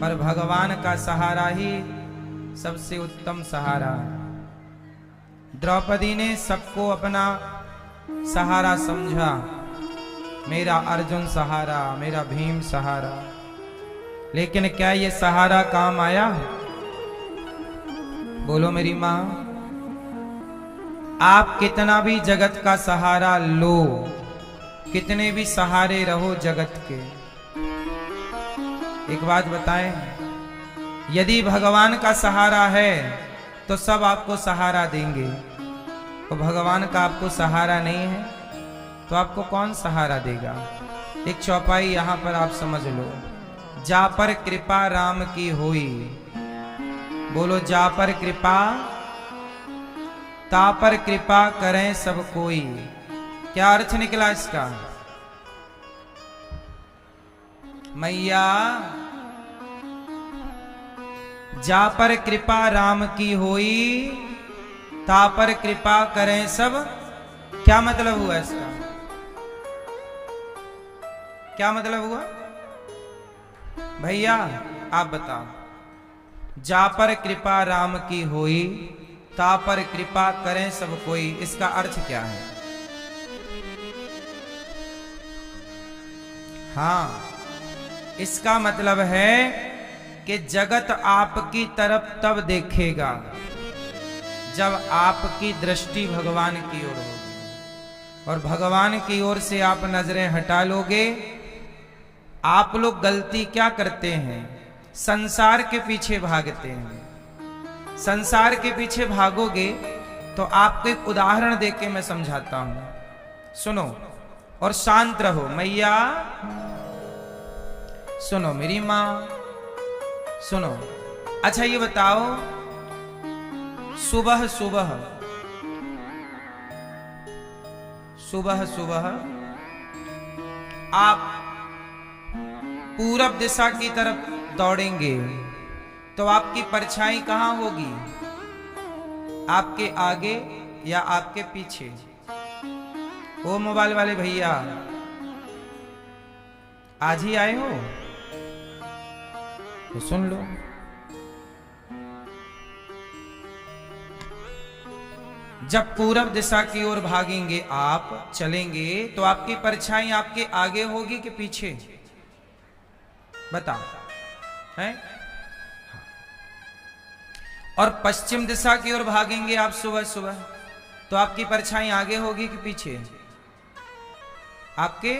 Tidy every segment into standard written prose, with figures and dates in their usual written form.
पर भगवान का सहारा ही सबसे उत्तम सहारा है। द्रौपदी ने सबको अपना सहारा समझा, मेरा अर्जुन सहारा, मेरा भीम सहारा, लेकिन क्या ये सहारा काम आया? बोलो मेरी मां। आप कितना भी जगत का सहारा लो, कितने भी सहारे रहो जगत के, एक बात बताएं, यदि भगवान का सहारा है तो सब आपको सहारा देंगे, तो भगवान का आपको सहारा नहीं है तो आपको कौन सहारा देगा? एक चौपाई यहां पर आप समझ लो, जा पर कृपा राम की होई, बोलो जा पर कृपा, ता पर कृपा करें सब कोई। क्या अर्थ निकला इसका? मैया जा पर कृपा राम की होई, ता पर कृपा करें सब। क्या मतलब हुआ इसका? क्या मतलब हुआ भैया आप बताओ? जा पर कृपा राम की होई, ता पर कृपा करें सब कोई, इसका अर्थ क्या है? हाँ, इसका मतलब है कि जगत आपकी तरफ तब देखेगा जब आपकी दृष्टि भगवान की ओर होगी, और भगवान की ओर से आप नजरें हटा लोगे। आप लोग गलती क्या करते हैं? संसार के पीछे भागते हैं। संसार के पीछे भागोगे तो आपको एक उदाहरण देके मैं समझाता हूं, सुनो और शांत रहो। मैया सुनो, मेरी मां सुनो। अच्छा ये बताओ, सुबह सुबह सुबह सुबह आप पूरब दिशा की तरफ दौड़ेंगे तो आपकी परछाई कहां होगी? आपके आगे या आपके पीछे? ओ मोबाइल वाले भैया, आज ही आए हो तो सुन लो। जब पूरब दिशा की ओर भागेंगे, आप चलेंगे तो आपकी परछाई आपके आगे होगी कि पीछे? बताओ हैं? और पश्चिम दिशा की ओर भागेंगे आप सुबह सुबह, तो आपकी परछाई आगे होगी कि पीछे? आपके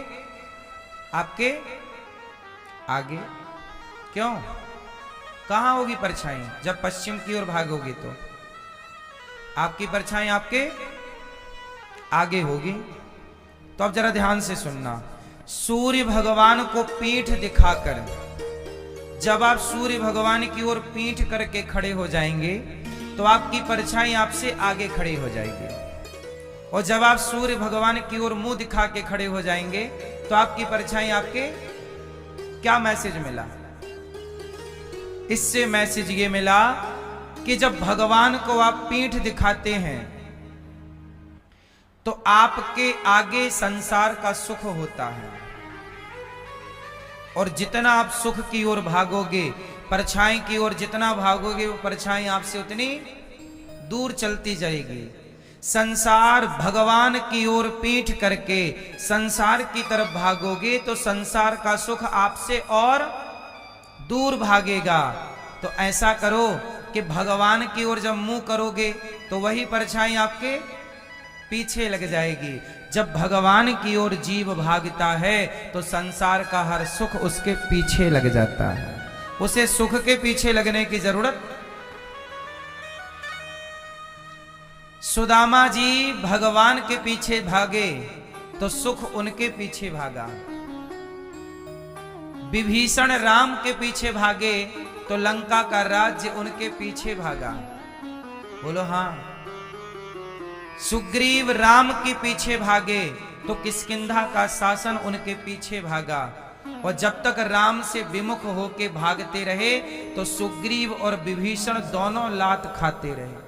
आपके आगे। क्यों? कहां होगी परछाई? जब पश्चिम की ओर भागोगे तो आपकी परछाई आपके आगे होगी। तो अब जरा ध्यान से सुनना, सूर्य भगवान को पीठ दिखाकर, जब आप सूर्य भगवान की ओर पीठ करके खड़े हो जाएंगे तो आपकी परछाई आपसे आगे खड़ी हो जाएगी, और जब आप सूर्य भगवान की ओर मुंह दिखा के खड़े हो जाएंगे तो आपकी परछाई आपके। क्या मैसेज मिला इससे? मैसेज ये मिला कि जब भगवान को आप पीठ दिखाते हैं तो आपके आगे संसार का सुख होता है, और जितना आप सुख की ओर भागोगे, परछाई की ओर जितना भागोगे, वो परछाई आपसे उतनी दूर चलती जाएगी। संसार भगवान की ओर पीठ करके संसार की तरफ भागोगे तो संसार का सुख आपसे और दूर भागेगा। तो ऐसा करो कि भगवान की ओर जब मुंह करोगे तो वही परछाई आपके पीछे लग जाएगी। जब भगवान की ओर जीव भागता है तो संसार का हर सुख उसके पीछे लग जाता है, उसे सुख के पीछे लगने की जरूरत। सुदामा जी भगवान के पीछे भागे तो सुख उनके पीछे भागा, विभीषण राम के पीछे भागे तो लंका का राज्य उनके पीछे भागा। बोलो हाँ। सुग्रीव राम के पीछे भागे तो किष्किंधा का शासन उनके पीछे भागा, और जब तक राम से विमुख होके भागते रहे तो सुग्रीव और विभीषण दोनों लात खाते रहे।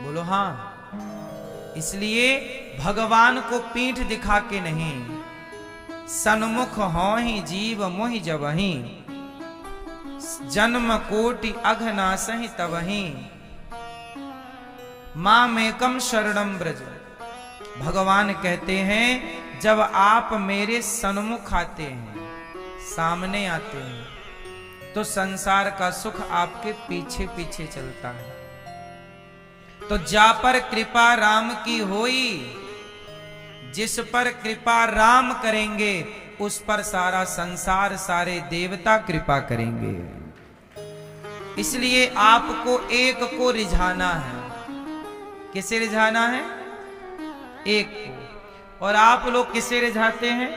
बोलो हाँ। इसलिए भगवान को पीठ दिखा के नहीं, सन्मुख होहि जीव मोहि जबहि, जन्म कोटि अघनासहि तबहि, मामेकम शरणम ब्रज। भगवान कहते हैं जब आप मेरे सन्मुख आते हैं, सामने आते हैं, तो संसार का सुख आपके पीछे पीछे चलता है। तो जा पर कृपा राम की होई, जिस पर कृपा राम करेंगे उस पर सारा संसार, सारे देवता कृपा करेंगे। इसलिए आपको एक को रिझाना है। किसे रिझाना है? एक को। और आप लोग किसे रिझाते हैं?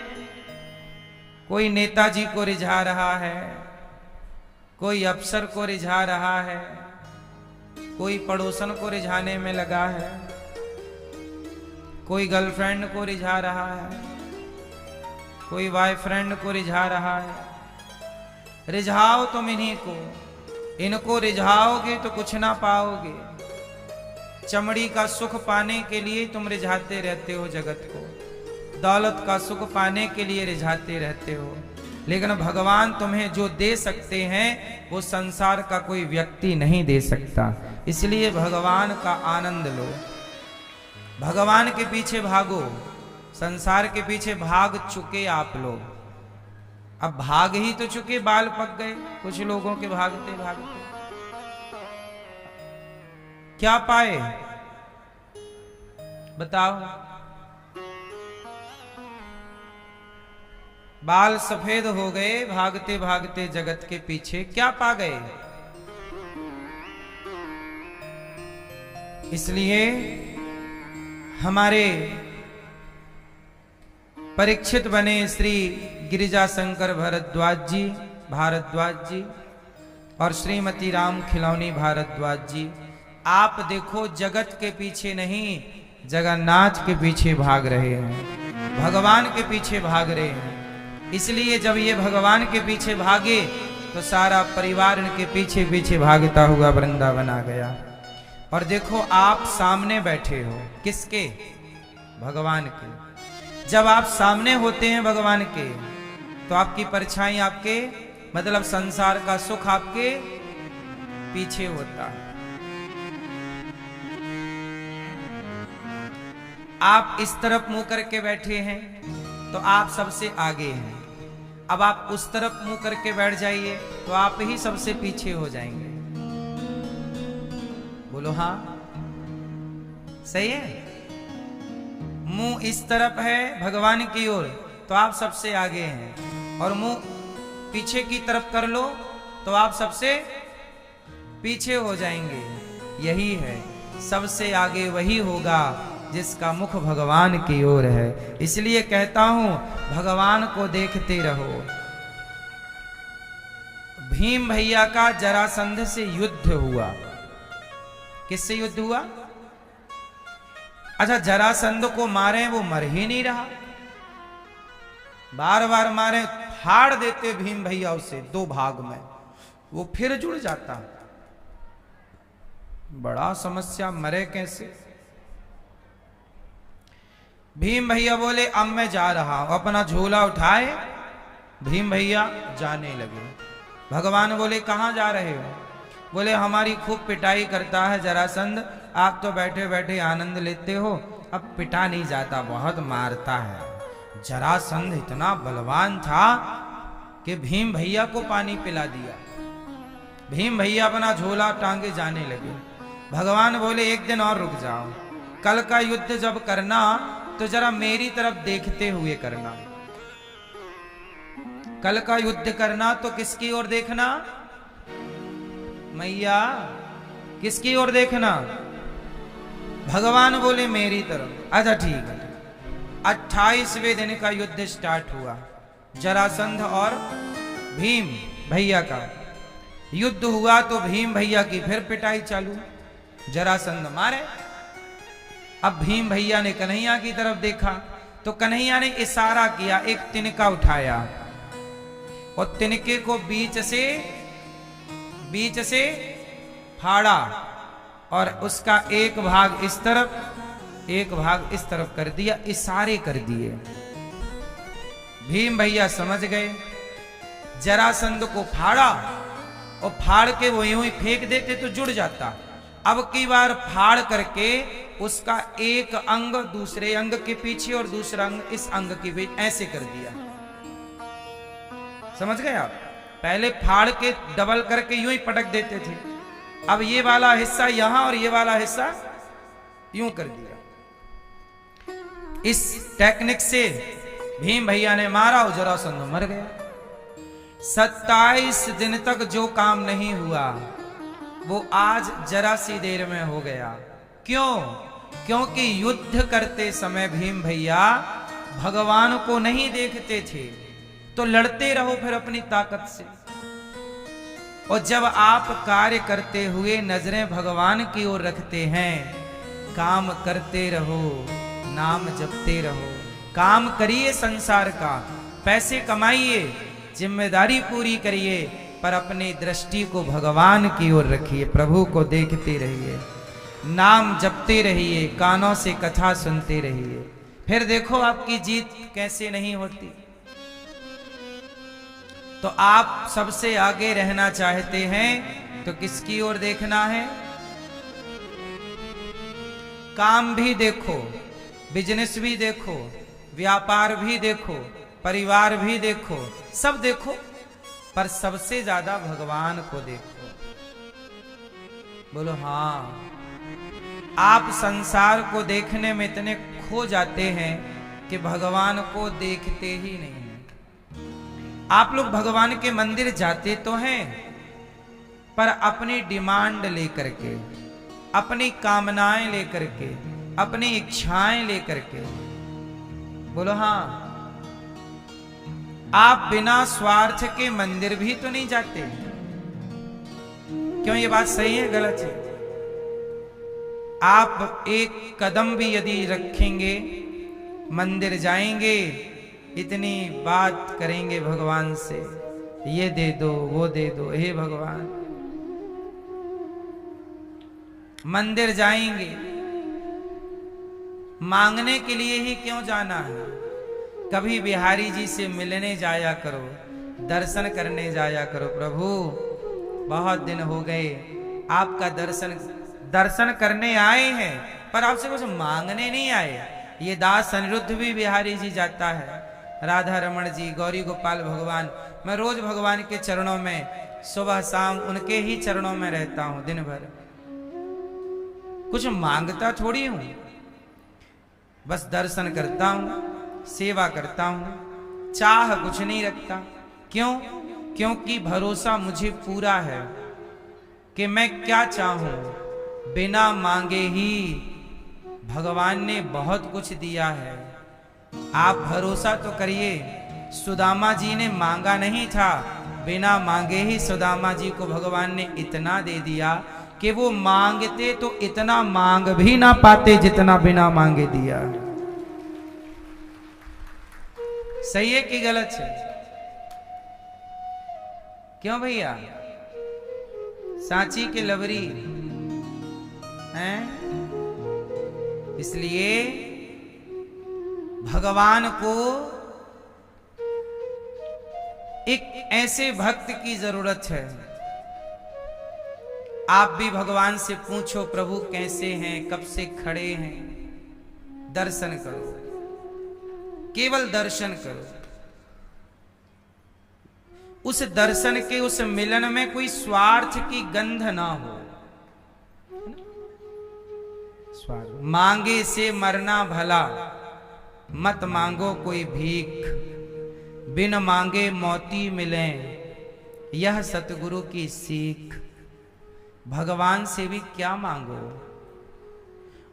कोई नेताजी को रिझा रहा है, कोई अफसर को रिझा रहा है, कोई पड़ोसन को रिझाने में लगा है, कोई गर्लफ्रेंड को रिझा रहा है, कोई बॉयफ्रेंड को रिझा रहा है। रिझाओ तुम इन्हीं को, इनको रिझाओगे तो कुछ ना पाओगे। चमड़ी का सुख पाने के लिए तुम रिझाते रहते हो जगत को, दौलत का सुख पाने के लिए रिझाते रहते हो, लेकिन भगवान तुम्हें जो दे सकते हैं वो संसार का कोई व्यक्ति नहीं दे सकता। इसलिए भगवान का आनंद लो, भगवान के पीछे भागो। संसार के पीछे भाग चुके आप लोग, अब भाग ही तो चुके, बाल पक गए कुछ लोगों के भागते भागते। क्या पाए बताओ? बाल सफेद हो गए भागते भागते जगत के पीछे, क्या पा गए? इसलिए हमारे परीक्षित बने श्री गिरिजा शंकर भारद्वाज जी और श्रीमती राम खिलौनी भारद्वाज जी, आप देखो जगत के पीछे नहीं, जगन्नाथ के पीछे भाग रहे हैं, भगवान के पीछे भाग रहे हैं। इसलिए जब ये भगवान के पीछे भागे तो सारा परिवार इनके पीछे पीछे भागता हुआ वृंदावन आ गया। और देखो आप सामने बैठे हो, किसके? भगवान के। जब आप सामने होते हैं भगवान के तो आपकी परछाई आपके, मतलब संसार का सुख आपके पीछे होता है। आप इस तरफ मुंह करके बैठे हैं तो आप सबसे आगे हैं। अब आप उस तरफ मुंह करके बैठ जाइए तो आप ही सबसे पीछे हो जाएंगे। बोलो हाँ, सही है। मुंह इस तरफ है भगवान की ओर तो आप सबसे आगे हैं, और मुंह पीछे की तरफ कर लो तो आप सबसे पीछे हो जाएंगे। यही है, सबसे आगे वही होगा जिसका मुख भगवान की ओर है। इसलिए कहता हूं भगवान को देखते रहो। भीम भैया का जरासंध से युद्ध हुआ। किससे युद्ध हुआ? अच्छा, जरासंध को मारे, वो मर ही नहीं रहा, बार बार मारे, फाड़ देते भीम भैया उसे दो भाग में, वो फिर जुड़ जाता। बड़ा समस्या, मरे कैसे? भीम भैया बोले अब मैं जा रहा हूं, अपना झोला उठाए भीम भैया जाने लगे। भगवान बोले कहां जा रहे हो? बोले हमारी खूब पिटाई करता है जरासंध, आप तो बैठे बैठे आनंद लेते हो, अब पिटा नहीं जाता, बहुत मारता है। जरासंध इतना बलवान था कि भीम भैया को पानी पिला दिया। भीम भैया अपना झोला टांगे जाने लगे। भगवान बोले एक दिन और रुक जाओ, कल का युद्ध जब करना तो जरा मेरी तरफ देखते हुए करना। कल का युद्ध करना तो किसकी ओर देखना? मैया किसकी ओर देखना? भगवान बोले मेरी तरफ। अच्छा ठीक है। 28वें दिन का युद्ध स्टार्ट हुआ, जरासंध और भीम भैया का युद्ध हुआ। तो भीम भैया की फिर पिटाई चालू, जरासंध मारे। अब भीम भैया ने कन्हैया की तरफ देखा तो कन्हैया ने इशारा किया, एक तिनका उठाया और तिनके को बीच से फाड़ा और उसका एक भाग इस तरफ एक भाग इस तरफ कर दिया, इशारे कर दिए। भीम भैया समझ गए, जरासंध को फाड़ा और फाड़ के वो यूं ही फेंक देते तो जुड़ जाता। अब की बार फाड़ करके उसका एक अंग दूसरे अंग के पीछे और दूसरा अंग इस अंग के बीच ऐसे कर दिया। समझ गए आप? पहले फाड़ के डबल करके यूं ही पटक देते थे, अब ये वाला हिस्सा यहां और ये वाला हिस्सा यूं कर दिया। इस टेक्निक से भीम भैया ने मारा और जरासंध मर गया। 27 दिन तक जो काम नहीं हुआ वो आज जरा सी देर में हो गया। क्यों? क्योंकि युद्ध करते समय भीम भैया भगवान को नहीं देखते थे। तो लड़ते रहो फिर अपनी ताकत से, और जब आप कार्य करते हुए नजरें भगवान की ओर रखते हैं, काम करते रहो, नाम जपते रहो, काम करिए संसार का, पैसे कमाइए, जिम्मेदारी पूरी करिए, पर अपनी दृष्टि को भगवान की ओर रखिए, प्रभु को देखते रहिए, नाम जपते रहिए, कानों से कथा सुनते रहिए। फिर देखो आपकी जीत कैसे नहीं होती। तो आप सबसे आगे रहना चाहते हैं तो किसकी ओर देखना है? काम भी देखो, बिजनेस भी देखो, व्यापार भी देखो, परिवार भी देखो, सब देखो, पर सबसे ज्यादा भगवान को देखो। बोलो हाँ। आप संसार को देखने में इतने खो जाते हैं कि भगवान को देखते ही नहीं हैं। आप लोग भगवान के मंदिर जाते तो हैं, पर अपनी डिमांड लेकर के, अपनी कामनाएं लेकर के, अपनी इच्छाएं लेकर के। बोलो हाँ। आप बिना स्वार्थ के मंदिर भी तो नहीं जाते। क्यों? ये बात सही है गलत है? आप एक कदम भी यदि रखेंगे, मंदिर जाएंगे, इतनी बात करेंगे भगवान से, ये दे दो, वो दे दो, हे भगवान। मंदिर जाएंगे, मांगने के लिए ही क्यों जाना है? कभी बिहारी जी से मिलने जाया करो, दर्शन करने जाया करो। प्रभु बहुत दिन हो गए, आपका दर्शन करने आए हैं, पर आपसे कुछ मांगने नहीं आए। ये दास अनिरुद्ध भी बिहारी जी जाता है, राधा रमण जी, गौरी गोपाल भगवान। मैं रोज भगवान के चरणों में सुबह शाम उनके ही चरणों में रहता हूं दिन भर। कुछ मांगता थोड़ी हूं, बस दर्शन करता हूं, सेवा करता हूं, चाह कुछ नहीं रखता। क्यों? क्योंकि भरोसा मुझे पूरा है कि मैं क्या चाहूं, बिना मांगे ही भगवान ने बहुत कुछ दिया है। आप भरोसा तो करिए, सुदामा जी ने मांगा नहीं था, बिना मांगे ही सुदामा जी को भगवान ने इतना दे दिया कि वो मांगते तो इतना मांग भी ना पाते जितना बिना मांगे दिया। सही है कि गलत है? क्यों भैया? सांची के लवरी हैं? इसलिए भगवान को एक ऐसे भक्त की जरूरत है। आप भी भगवान से पूछो, प्रभु कैसे हैं, कब से खड़े हैं? दर्शन करो, केवल दर्शन करो। उस दर्शन के, उस मिलन में कोई स्वार्थ की गंध ना हो। मांगे से मरना भला, मत मांगो कोई भीख, बिन मांगे मोती मिले, यह सतगुरु की सीख। भगवान से भी क्या मांगो,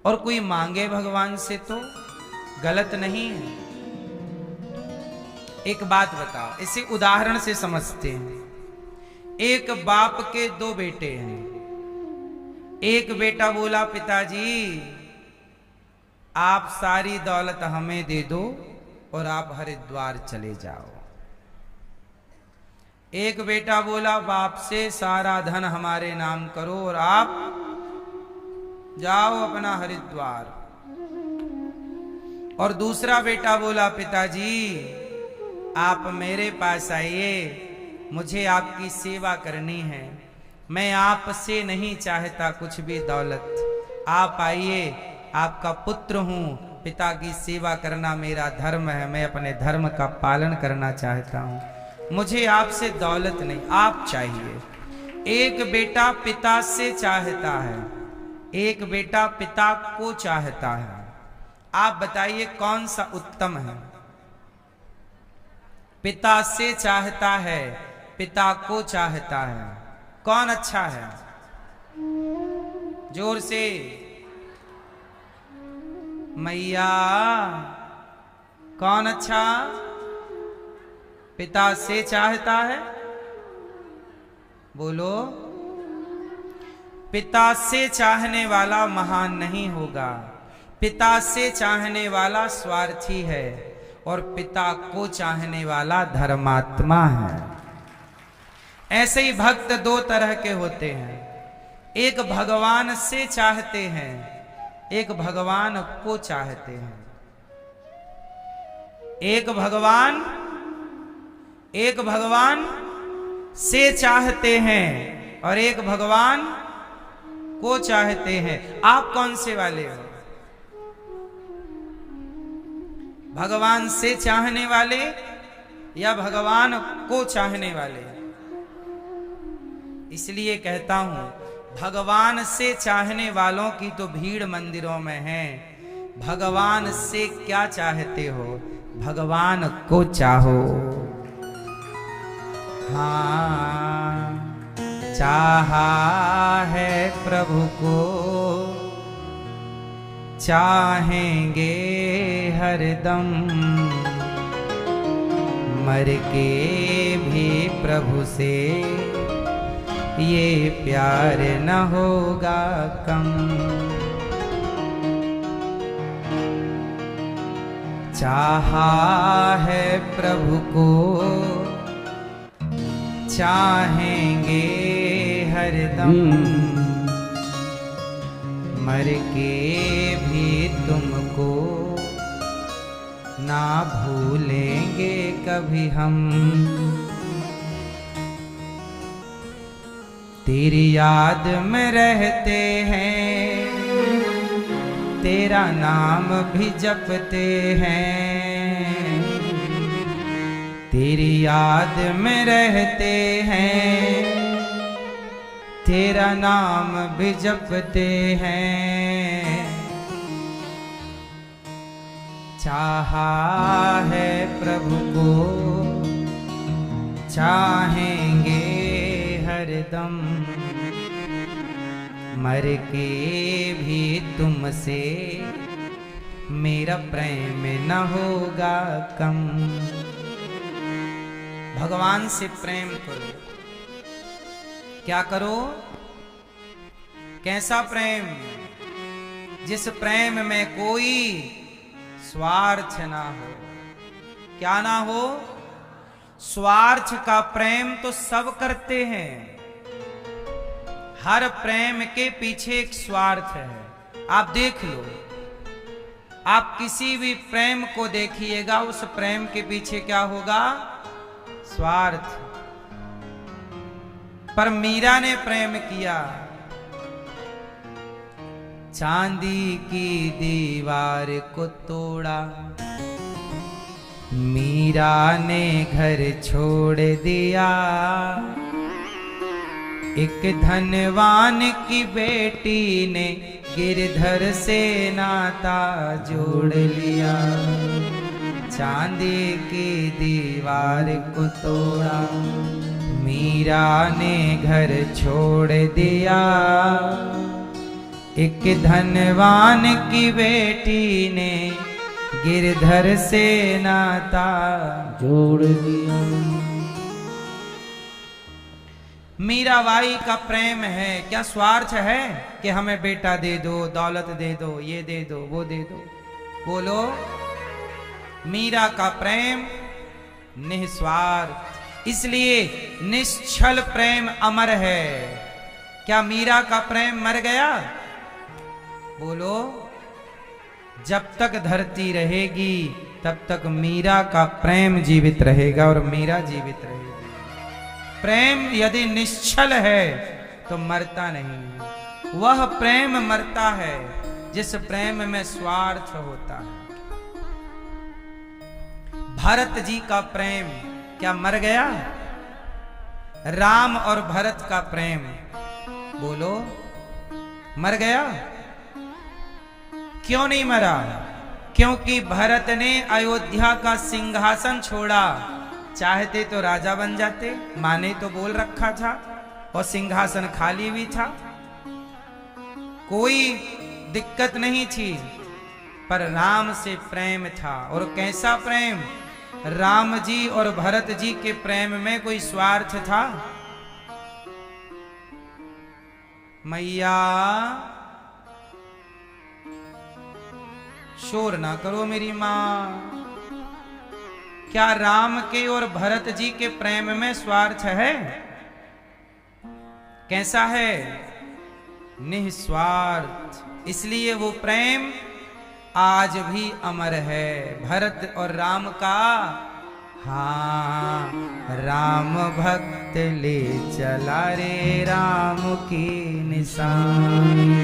और कोई मांगे भगवान से तो गलत नहीं है। एक बात बताओ, इसे उदाहरण से समझते हैं। एक बाप के दो बेटे हैं। एक बेटा बोला, पिताजी आप सारी दौलत हमें दे दो और आप हरिद्वार चले जाओ। एक बेटा बोला बाप से, सारा धन हमारे नाम करो और आप जाओ अपना हरिद्वार। और दूसरा बेटा बोला, पिताजी आप मेरे पास आइए, मुझे आपकी सेवा करनी है। मैं आपसे नहीं चाहता कुछ भी दौलत। आप आइए, आपका पुत्र हूँ, पिता की सेवा करना मेरा धर्म है। मैं अपने धर्म का पालन करना चाहता हूँ। मुझे आपसे दौलत नहीं, आप चाहिए। एक बेटा पिता से चाहता है, एक बेटा पिता को चाहता है। आप बताइए कौन सा उत्तम है? पिता से चाहता है, पिता को चाहता है, कौन अच्छा है? जोर से मैया, कौन अच्छा? पिता से चाहता है, बोलो। पिता से चाहने वाला महान नहीं होगा, पिता से चाहने वाला स्वार्थी है, और पिता को चाहने वाला धर्मात्मा है। ऐसे ही भक्त दो तरह के होते हैं, एक भगवान से चाहते हैं, एक भगवान को चाहते हैं। एक भगवान से चाहते हैं और एक भगवान को चाहते हैं। आप कौन से वाले हो? भगवान से चाहने वाले या भगवान को चाहने वाले? इसलिए कहता हूं, भगवान से चाहने वालों की तो भीड़ मंदिरों में है। भगवान से क्या चाहते हो? भगवान को चाहो। हाँ, चाहा है प्रभु को, चाहेंगे हरदम, मर के भी प्रभु से ये प्यार न होगा कम। चाहा है प्रभु को, चाहेंगे हरदम, मर के भी तुमको ना भूलेंगे कभी हम। तेरी याद में रहते हैं, तेरा नाम भी जपते हैं। तेरी याद में रहते हैं, तेरा नाम भी जपते हैं। चाहा है प्रभु को, चाहेंगे हरदम, मर के भी तुमसे मेरा प्रेम न होगा कम। भगवान से प्रेम करो। क्या करो? कैसा प्रेम? जिस प्रेम में कोई स्वार्थ ना हो। क्या ना हो? स्वार्थ का प्रेम तो सब करते हैं। हर प्रेम के पीछे एक स्वार्थ है। आप देख लो, आप किसी भी प्रेम को देखिएगा, उस प्रेम के पीछे क्या होगा? स्वार्थ। पर मीरा ने प्रेम किया। चांदी की दीवार को तोड़ा, मीरा ने घर छोड़ दिया। एक धनवान की बेटी ने गिरधर से नाता जोड़ लिया। चांदी की दीवार को तोड़ा, मीरा ने घर छोड़ दिया। एक धनवान की बेटी ने गिरधर से नाता जोड़ दिया। मीराबाई का प्रेम है, क्या स्वार्थ है कि हमें बेटा दे दो, दौलत दे दो, ये दे दो, वो दे दो? बोलो। मीरा का प्रेम निस्वार्थ, इसलिए निश्चल प्रेम अमर है। क्या मीरा का प्रेम मर गया? बोलो। जब तक धरती रहेगी तब तक मीरा का प्रेम जीवित रहेगा और मीरा जीवित रहेगी। प्रेम यदि निश्चल है तो मरता नहीं। वह प्रेम मरता है जिस प्रेम में स्वार्थ होता है। भरत जी का प्रेम क्या मर गया? राम और भरत का प्रेम बोलो मर गया? क्यों नहीं मरा? क्योंकि भरत ने अयोध्या का सिंहासन छोड़ा। चाहते तो राजा बन जाते, माँ ने तो बोल रखा था, और सिंहासन खाली भी था, कोई दिक्कत नहीं थी। पर राम से प्रेम था। और कैसा प्रेम? राम जी और भरत जी के प्रेम में कोई स्वार्थ था? मैया शोर ना करो मेरी मां। क्या राम के और भरत जी के प्रेम में स्वार्थ है? कैसा है? निस्वार्थ। इसलिए वो प्रेम आज भी अमर है भरत और राम का। हाँ, राम भक्त ले चला रे राम की निशानी।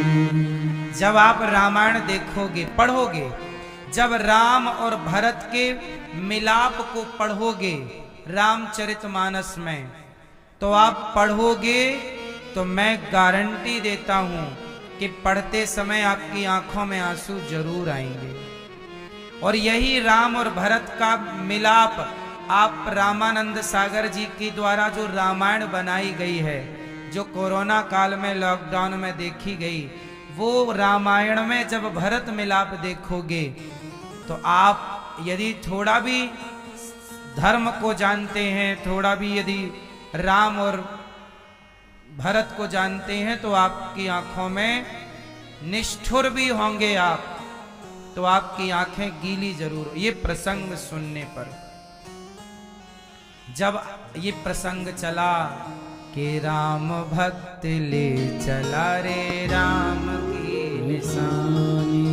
जब आप रामायण देखोगे, पढ़ोगे, जब राम और भरत के मिलाप को पढ़ोगे रामचरितमानस में, तो आप पढ़ोगे तो मैं गारंटी देता हूं कि पढ़ते समय आपकी आंखों में आंसू जरूर आएंगे। और यही राम और भरत का मिलाप आप रामानंद सागर जी के द्वारा जो रामायण बनाई गई है, जो कोरोना काल में लॉकडाउन में देखी गई, वो रामायण में जब भरत मिलाप देखोगे तो आप यदि थोड़ा भी धर्म को जानते हैं, थोड़ा भी यदि राम और भरत को जानते हैं, तो आपकी आंखों में निष्ठुर भी होंगे आप, तो आपकी आंखें गीली जरूर। ये प्रसंग सुनने पर जब ये प्रसंग चला कि राम भक्त ले चला रे राम की निशानी,